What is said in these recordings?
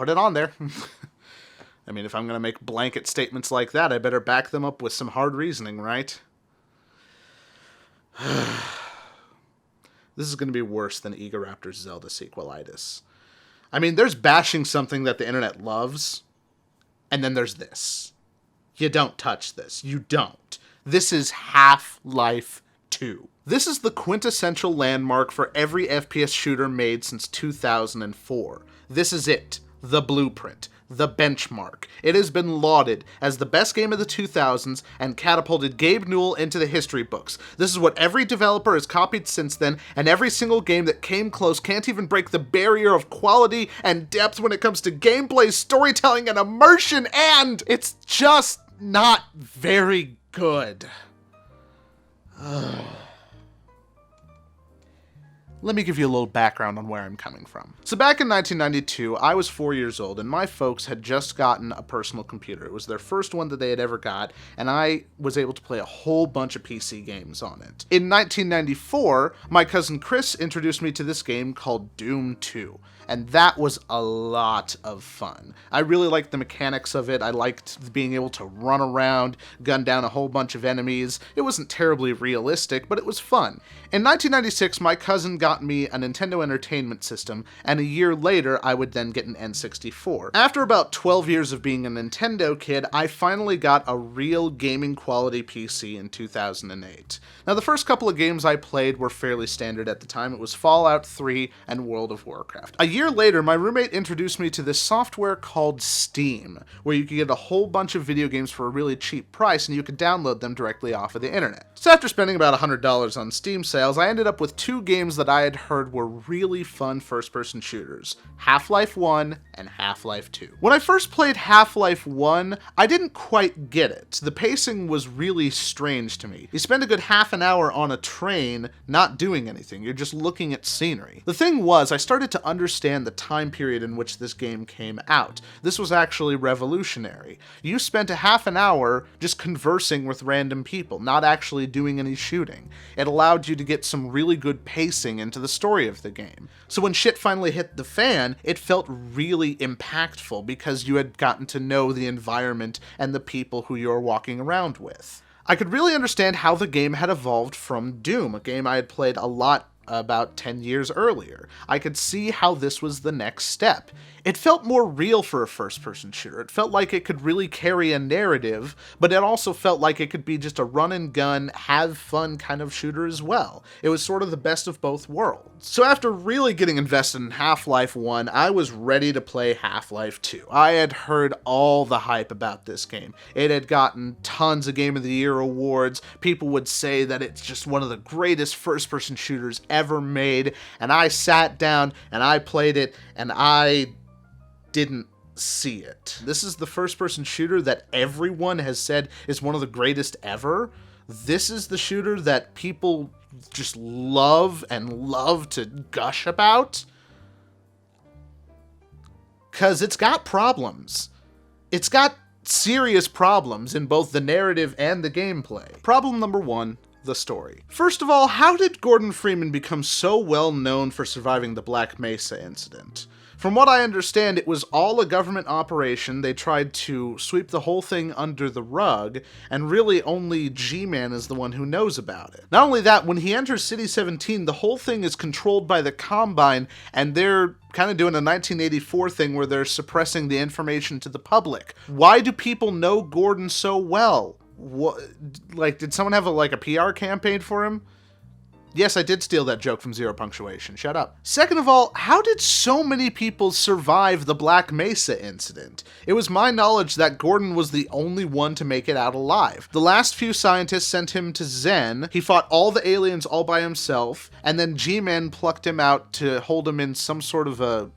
put it on there. I mean, if I'm going to make blanket statements like that, I better back them up with some hard reasoning, right? This is going to be worse than Egoraptor's Zelda sequelitis. I mean, there's bashing something that the internet loves, and then there's this. You don't touch this. You don't. This is Half-Life 2. This is the quintessential landmark for every FPS shooter made since 2004. This is it. The blueprint. The benchmark. It has been lauded as the best game of the 2000s and catapulted Gabe Newell into the history books. This is what every developer has copied since then, and every single game that came close can't even break the barrier of quality and depth when it comes to gameplay, storytelling, and immersion, and it's just not very good. Let me give you a little background on where I'm coming from. So back in 1992, I was 4 years old, and my folks had just gotten a personal computer. It was their first one that they had ever got, and I was able to play a whole bunch of PC games on it. In 1994, my cousin Chris introduced me to this game called Doom 2. And that was a lot of fun. I really liked the mechanics of it. I liked being able to run around, gun down a whole bunch of enemies. It wasn't terribly realistic, but it was fun. In 1996, my cousin got me a Nintendo Entertainment System, and a year later, I would then get an N64. After about 12 years of being a Nintendo kid, I finally got a real gaming quality PC in 2008. Now, the first couple of games I played were fairly standard at the time. It was Fallout 3 and World of Warcraft. A year later, my roommate introduced me to this software called Steam, where you could get a whole bunch of video games for a really cheap price, and you could download them directly off of the internet. So after spending about $100 on Steam sales, I ended up with two games that I had heard were really fun first-person shooters, Half-Life 1 and Half-Life 2. When I first played Half-Life 1, I didn't quite get it. The pacing was really strange to me. You spend a good half an hour on a train not doing anything. You're just looking at scenery. The thing was, I started to understand the time period in which this game came out. This was actually revolutionary. You spent a half an hour just conversing with random people, not actually doing any shooting. It allowed you to get some really good pacing into the story of the game. So when shit finally hit the fan, it felt really impactful because you had gotten to know the environment and the people who you were walking around with. I could really understand how the game had evolved from Doom, a game I had played a lot about 10 years earlier. I could see how this was the next step. It felt more real for a first-person shooter. It felt like it could really carry a narrative, but it also felt like it could be just a run-and-gun, have-fun kind of shooter as well. It was sort of the best of both worlds. So after really getting invested in Half-Life 1, I was ready to play Half-Life 2. I had heard all the hype about this game. It had gotten tons of Game of the Year awards. People would say that it's just one of the greatest first-person shooters ever made, and I sat down and I played it, and I didn't see it. This is the first-person shooter that everyone has said is one of the greatest ever. This is the shooter that people just love and love to gush about. 'Cause it's got problems. It's got serious problems in both the narrative and the gameplay. Problem number one, the story. First of all, how did Gordon Freeman become so well known for surviving the Black Mesa incident? From what I understand, it was all a government operation. They tried to sweep the whole thing under the rug, and really only G-Man is the one who knows about it. Not only that, when he enters City 17, the whole thing is controlled by the Combine, and they're kind of doing a 1984 thing where they're suppressing the information to the public. Why do people know Gordon so well? What, like, did someone have a PR campaign for him? Yes, I did steal that joke from Zero Punctuation. Shut up. Second of all, how did so many people survive the Black Mesa incident? It was my knowledge that Gordon was the only one to make it out alive. The last few scientists sent him to Zen, he fought all the aliens all by himself, and then G-Man plucked him out to hold him in some sort of a,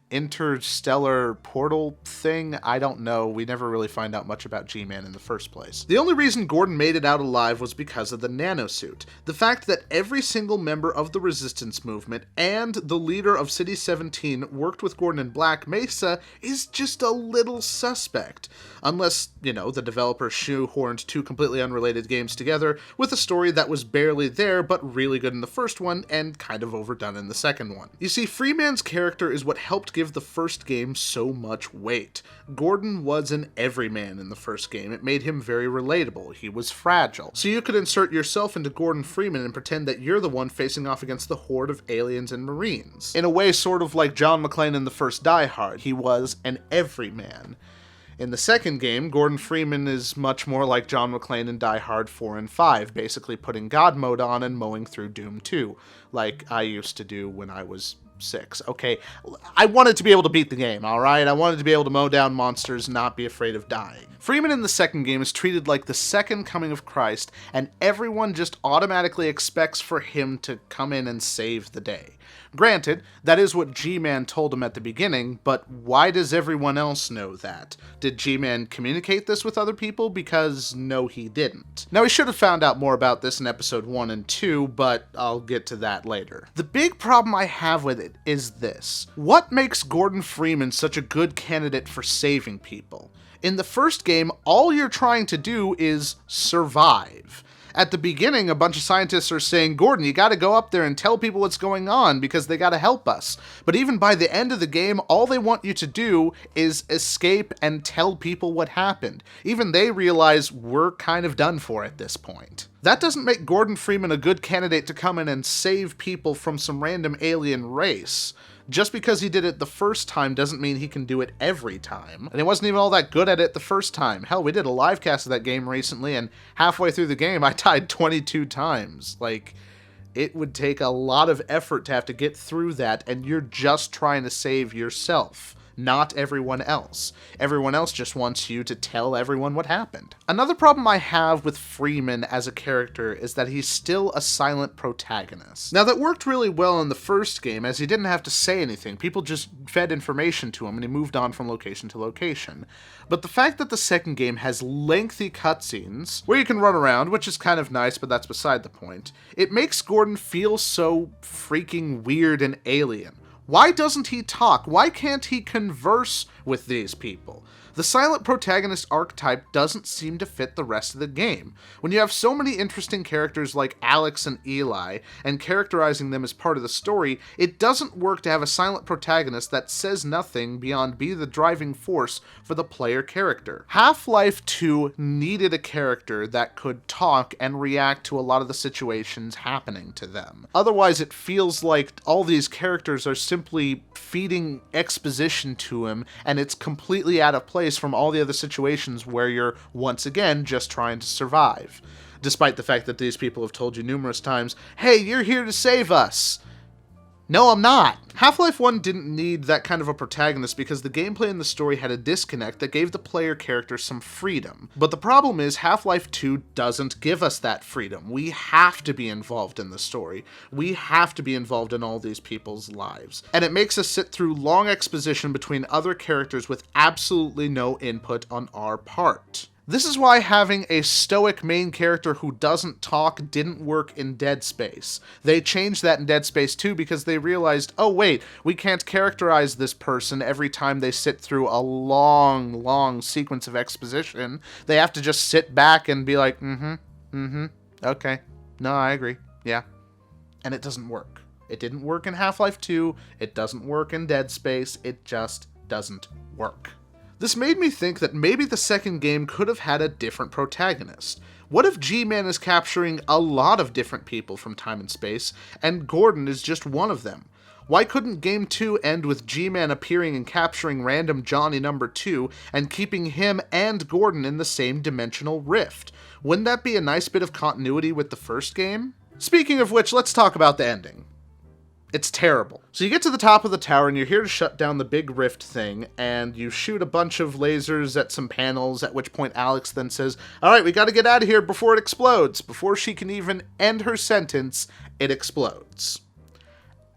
interstellar portal thing. I don't know. We never really find out much about G-Man in the first place. The only reason Gordon made it out alive was because of the nanosuit. The fact that every single member of the resistance movement and the leader of City 17 worked with Gordon in Black Mesa is just a little suspect. Unless, the developer shoehorned two completely unrelated games together with a story that was barely there but really good in the first one and kind of overdone in the second one. You see, Freeman's character is what helped give the first game so much weight. Gordon was an everyman in the first game. It made him very relatable. He was fragile. So you could insert yourself into Gordon Freeman and pretend that you're the one facing off against the horde of aliens and Marines. In a way, sort of like John McClane in the first Die Hard. He was an everyman. In the second game, Gordon Freeman is much more like John McClane in Die Hard 4 and 5, basically putting God mode on and mowing through Doom 2, like I used to do when I was 6. Okay, I wanted to be able to beat the game, alright? I wanted to be able to mow down monsters and not be afraid of dying. Freeman in the second game is treated like the second coming of Christ, and everyone just automatically expects for him to come in and save the day. Granted, that is what G-Man told him at the beginning, but why does everyone else know that? Did G-Man communicate this with other people? Because no, he didn't. Now, he should have found out more about this in episode 1 and 2, but I'll get to that later. The big problem I have with it is this. What makes Gordon Freeman such a good candidate for saving people? In the first game, all you're trying to do is survive. At the beginning, a bunch of scientists are saying, Gordon, you gotta go up there and tell people what's going on because they gotta help us. But even by the end of the game, all they want you to do is escape and tell people what happened. Even they realize we're kind of done for at this point. That doesn't make Gordon Freeman a good candidate to come in and save people from some random alien race. Just because he did it the first time doesn't mean he can do it every time. And he wasn't even all that good at it the first time. Hell, we did a live cast of that game recently, and halfway through the game, I died 22 times. Like, it would take a lot of effort to have to get through that, and you're just trying to save yourself. Not everyone else. Everyone else just wants you to tell everyone what happened. Another problem I have with Freeman as a character is that he's still a silent protagonist. Now, that worked really well in the first game, as he didn't have to say anything. People just fed information to him, and he moved on from location to location. But the fact that the second game has lengthy cutscenes, where you can run around, which is kind of nice, but that's beside the point, it makes Gordon feel so freaking weird and alien. Why doesn't he talk? Why can't he converse with these people? The silent protagonist archetype doesn't seem to fit the rest of the game. When you have so many interesting characters like Alex and Eli, and characterizing them as part of the story, it doesn't work to have a silent protagonist that says nothing beyond be the driving force for the player character. Half-Life 2 needed a character that could talk and react to a lot of the situations happening to them. Otherwise, it feels like all these characters are simply feeding exposition to him, and it's completely out of place from all the other situations where you're, once again, just trying to survive. Despite the fact that these people have told you numerous times, hey, you're here to save us. No, I'm not. Half-Life 1 didn't need that kind of a protagonist because the gameplay and the story had a disconnect that gave the player character some freedom. But the problem is Half-Life 2 doesn't give us that freedom. We have to be involved in the story. We have to be involved in all these people's lives. And it makes us sit through long exposition between other characters with absolutely no input on our part. This is why having a stoic main character who doesn't talk didn't work in Dead Space. They changed that in Dead Space 2 because they realized, oh wait, we can't characterize this person every time they sit through a long sequence of exposition. They have to just sit back and be like, okay, no, I agree, yeah. And it doesn't work. It didn't work in Half-Life 2, it doesn't work in Dead Space, it just doesn't work. This made me think that maybe the second game could have had a different protagonist. What if G-Man is capturing a lot of different people from time and space, and Gordon is just one of them? Why couldn't Game 2 end with G-Man appearing and capturing random Johnny number 2, and keeping him and Gordon in the same dimensional rift? Wouldn't that be a nice bit of continuity with the first game? Speaking of which, let's talk about the ending. It's terrible. So you get to the top of the tower and you're here to shut down the big rift thing, and you shoot a bunch of lasers at some panels, at which point Alex then says, alright, we gotta get out of here before it explodes. Before she can even end her sentence, it explodes.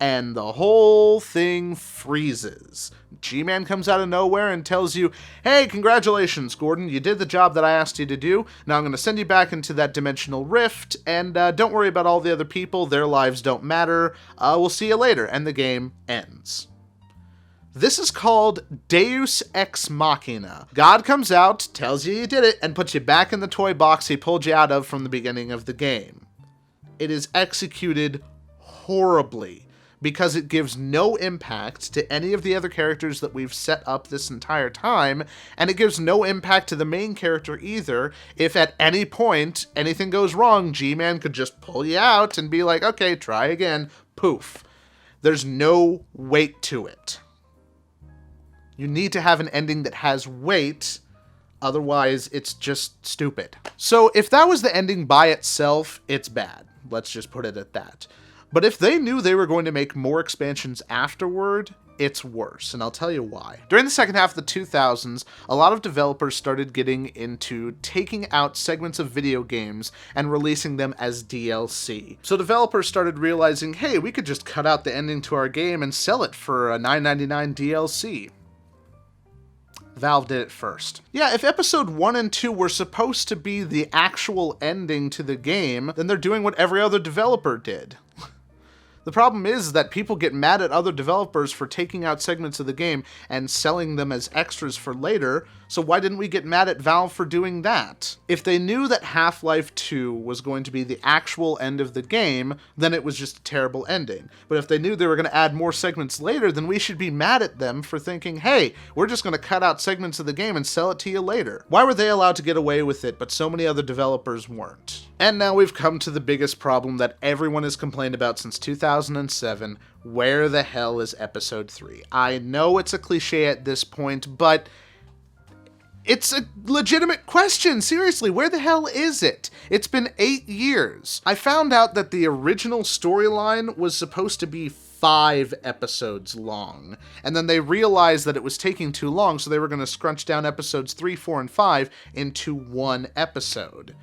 And the whole thing freezes. G-Man comes out of nowhere and tells you, hey, congratulations, Gordon, you did the job that I asked you to do. Now I'm going to send you back into that dimensional rift, and don't worry about all the other people. Their lives don't matter. We'll see you later. And the game ends. This is called Deus Ex Machina. God comes out, tells you did it, and puts you back in the toy box he pulled you out of from the beginning of the game. It is executed horribly. because it gives no impact to any of the other characters that we've set up this entire time, and it gives no impact to the main character either. If at any point anything goes wrong, G-Man could just pull you out and be like, okay, try again, poof. There's no weight to it. You need to have an ending that has weight, otherwise it's just stupid. So if that was the ending by itself, it's bad. Let's just put it at that. But if they knew they were going to make more expansions afterward, it's worse, and I'll tell you why. During the second half of the 2000s, a lot of developers started getting into taking out segments of video games and releasing them as DLC. So developers started realizing, hey, we could just cut out the ending to our game and sell it for a $9.99 DLC. Valve did it first. Yeah, if episode 1 and 2 were supposed to be the actual ending to the game, then they're doing what every other developer did. The problem is that people get mad at other developers for taking out segments of the game and selling them as extras for later, so why didn't we get mad at Valve for doing that? If they knew that Half-Life 2 was going to be the actual end of the game, then it was just a terrible ending. But if they knew they were going to add more segments later, then we should be mad at them for thinking, hey, we're just going to cut out segments of the game and sell it to you later. Why were they allowed to get away with it, but so many other developers weren't? And now we've come to the biggest problem that everyone has complained about since 2007. Where the hell is episode 3? I know it's a cliche at this point, but it's a legitimate question. Seriously, where the hell is it? It's been 8 years. I found out that the original storyline was supposed to be 5 episodes long, and then they realized that it was taking too long, so they were going to scrunch down episodes 3, 4, and 5 into one episode.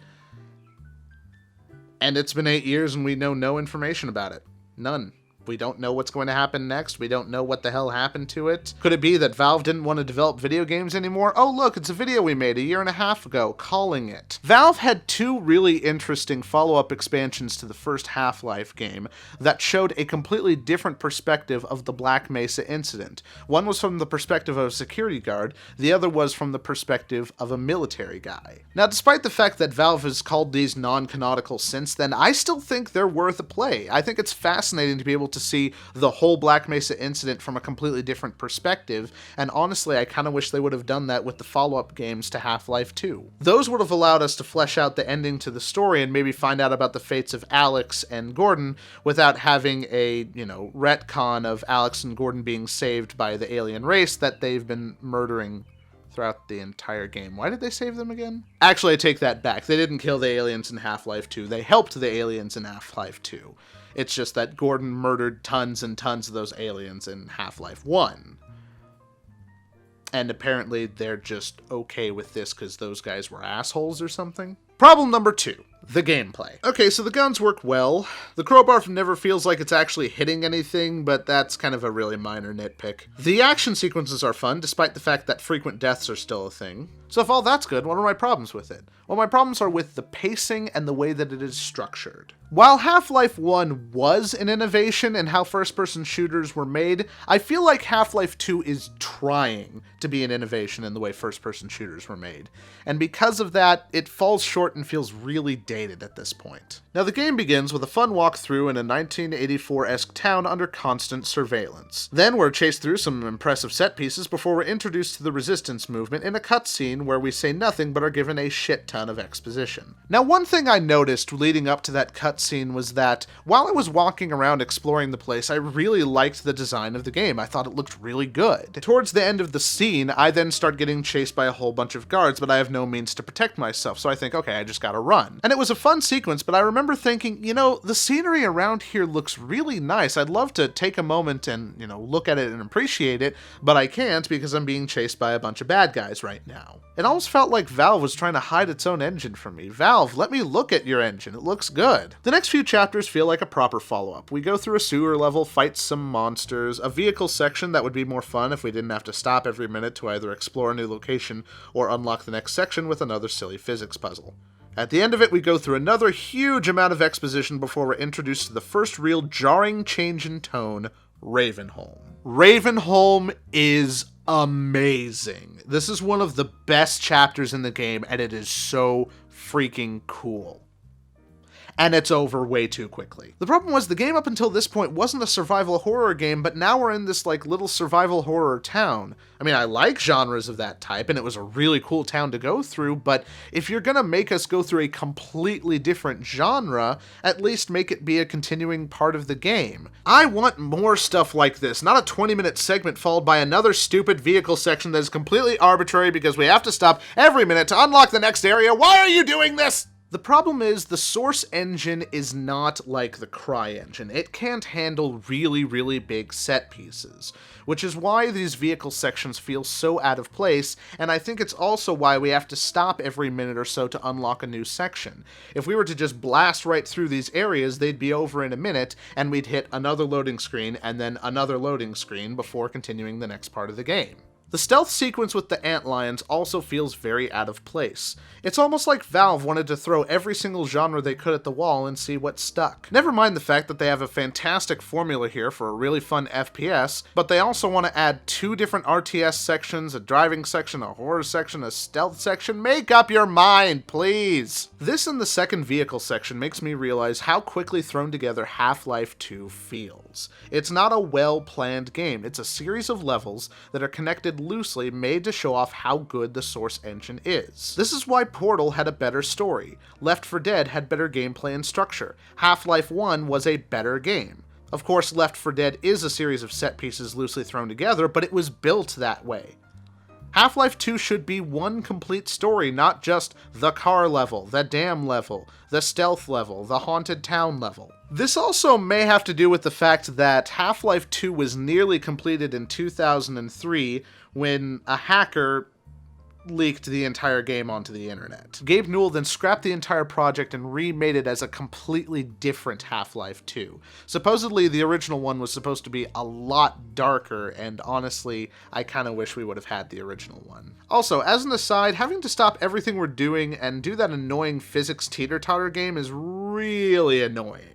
And it's been 8 years and we know no information about it. None. We don't know what's going to happen next. We don't know what the hell happened to it. Could it be that Valve didn't want to develop video games anymore? Oh, look, it's a video we made 1.5 years ago, calling it. Valve had 2 really interesting follow-up expansions to the first Half-Life game that showed a completely different perspective of the Black Mesa incident. One was from the perspective of a security guard, the other was from the perspective of a military guy. Now, despite the fact that Valve has called these non-canonical since then, I still think they're worth a play. I think it's fascinating to be able to see the whole Black Mesa incident from a completely different perspective, and honestly, I kind of wish they would have done that with the follow-up games to Half-Life 2. Those would have allowed us to flesh out the ending to the story and maybe find out about the fates of Alex and Gordon without having a, retcon of Alex and Gordon being saved by the alien race that they've been murdering throughout the entire game. Why did they save them again? Actually, I take that back. They didn't kill the aliens in Half-Life 2. They helped the aliens in Half-Life 2. It's just that Gordon murdered tons and tons of those aliens in Half-Life 1. And apparently they're just okay with this because those guys were assholes or something. Problem number 2. The gameplay. Okay, so the guns work well. The crowbar never feels like it's actually hitting anything, but that's kind of a really minor nitpick. The action sequences are fun, despite the fact that frequent deaths are still a thing. So if all that's good, what are my problems with it? Well, my problems are with the pacing and the way that it is structured. While Half-Life 1 was an innovation in how first-person shooters were made, I feel like Half-Life 2 is trying to be an innovation in the way first-person shooters were made. And because of that, it falls short and feels really dated at this point. Now, the game begins with a fun walk through in a 1984-esque town under constant surveillance. Then we're chased through some impressive set pieces before we're introduced to the resistance movement in a cutscene where we say nothing but are given a shit ton of exposition. Now, one thing I noticed leading up to that cutscene was that while I was walking around exploring the place, I really liked the design of the game. I thought it looked really good. Towards the end of the scene, I then start getting chased by a whole bunch of guards, but I have no means to protect myself, so I think, okay, I just gotta run. And it was a fun sequence, but I remember thinking, the scenery around here looks really nice. I'd love to take a moment and, look at it and appreciate it, but I can't because I'm being chased by a bunch of bad guys right now. It almost felt like Valve was trying to hide its own engine from me. Valve, let me look at your engine. It looks good. The next few chapters feel like a proper follow-up. We go through a sewer level, fight some monsters, a vehicle section that would be more fun if we didn't have to stop every minute to either explore a new location or unlock the next section with another silly physics puzzle. At the end of it, we go through another huge amount of exposition before we're introduced to the first real jarring change in tone, Ravenholm. Ravenholm is amazing. This is one of the best chapters in the game, and it is so freaking cool. and it's over way too quickly. The problem was the game up until this point wasn't a survival horror game, but now we're in this like little survival horror town. I mean, I like genres of that type, and it was a really cool town to go through, but if you're gonna make us go through a completely different genre, at least make it be a continuing part of the game. I want more stuff like this, not a 20-minute segment followed by another stupid vehicle section that is completely arbitrary because we have to stop every minute to unlock the next area. Why are you doing this? The problem is the Source engine is not like the Cry engine. It can't handle really, really big set pieces, which is why these vehicle sections feel so out of place, and I think it's also why we have to stop every minute or so to unlock a new section. If we were to just blast right through these areas, they'd be over in a minute, and we'd hit another loading screen and then another loading screen before continuing the next part of the game. The stealth sequence with the antlions also feels very out of place. It's almost like Valve wanted to throw every single genre they could at the wall and see what stuck. Never mind the fact that they have a fantastic formula here for a really fun FPS, but they also want to add 2 different RTS sections, a driving section, a horror section, a stealth section. Make up your mind, please! This and the second vehicle section makes me realize how quickly thrown together Half-Life 2 feels. It's not a well-planned game, it's a series of levels that are connected loosely, made to show off how good the Source engine is. This is why Portal had a better story, Left 4 Dead had better gameplay and structure, Half-Life 1 was a better game. Of course, Left 4 Dead is a series of set pieces loosely thrown together, but it was built that way. Half-Life 2 should be one complete story, not just the car level, the dam level, the stealth level, the haunted town level. This also may have to do with the fact that Half-Life 2 was nearly completed in 2003 when a hacker leaked the entire game onto the internet. Gabe Newell then scrapped the entire project and remade it as a completely different Half-Life 2. Supposedly, the original one was supposed to be a lot darker, and honestly, I kinda wish we would have had the original one. Also, as an aside, having to stop everything we're doing and do that annoying physics teeter-totter game is really annoying.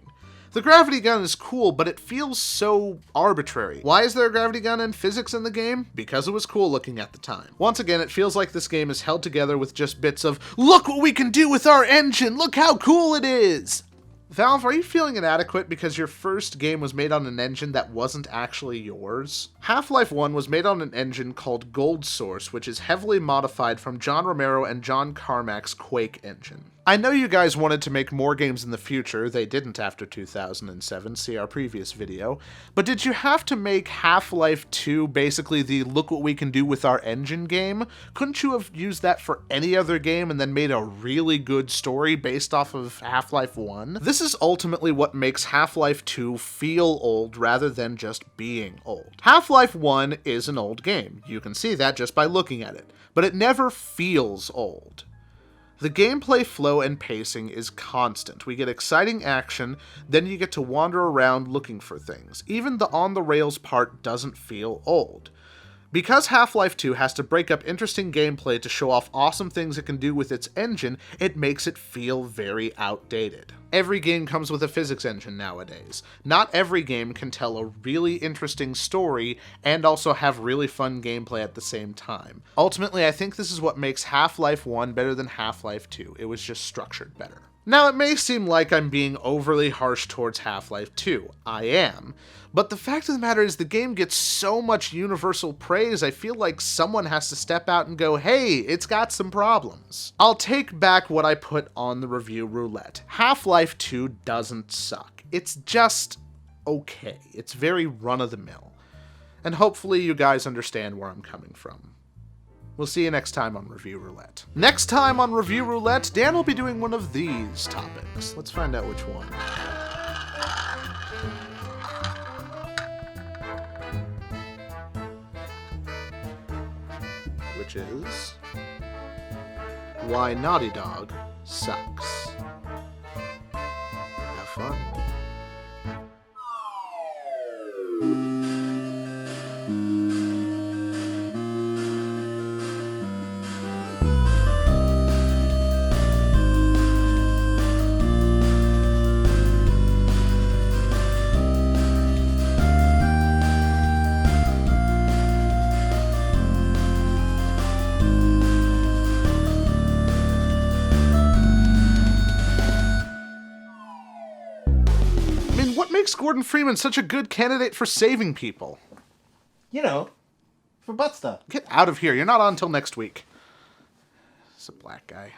The gravity gun is cool, but it feels so arbitrary. Why is there a gravity gun and physics in the game? Because it was cool looking at the time. Once again, it feels like this game is held together with just bits of, look what we can do with our engine, look how cool it is! Valve, are you feeling inadequate because your first game was made on an engine that wasn't actually yours? Half-Life 1 was made on an engine called Gold Source, which is heavily modified from John Romero and John Carmack's Quake engine. I know you guys wanted to make more games in the future, they didn't after 2007, see our previous video, but did you have to make Half-Life 2 basically the look what we can do with our engine game? Couldn't you have used that for any other game and then made a really good story based off of Half-Life 1? This is ultimately what makes Half-Life 2 feel old rather than just being old. Half-Life 1 is an old game, you can see that just by looking at it, but it never feels old. The gameplay flow and pacing is constant. We get exciting action, then you get to wander around looking for things. Even the on-the-rails part doesn't feel old. Because Half-Life 2 has to break up interesting gameplay to show off awesome things it can do with its engine, it makes it feel very outdated. Every game comes with a physics engine nowadays. Not every game can tell a really interesting story and also have really fun gameplay at the same time. Ultimately, I think this is what makes Half-Life 1 better than Half-Life 2. It was just structured better. Now, it may seem like I'm being overly harsh towards Half-Life 2. I am. But the fact of the matter is the game gets so much universal praise, I feel like someone has to step out and go, hey, it's got some problems. I'll take back what I put on the review Roulette. Half-Life 2 doesn't suck. It's just okay. It's very run-of-the-mill. And hopefully you guys understand where I'm coming from. We'll see you next time on Review Roulette. Next time on Review Roulette, Dan will be doing one of these topics. Let's find out which one. Which is why Naughty Dog sucks. Have fun. makes Gordon Freeman such a good candidate for saving people? You know, for butt stuff. Get out of here. You're not on until next week. It's a black guy.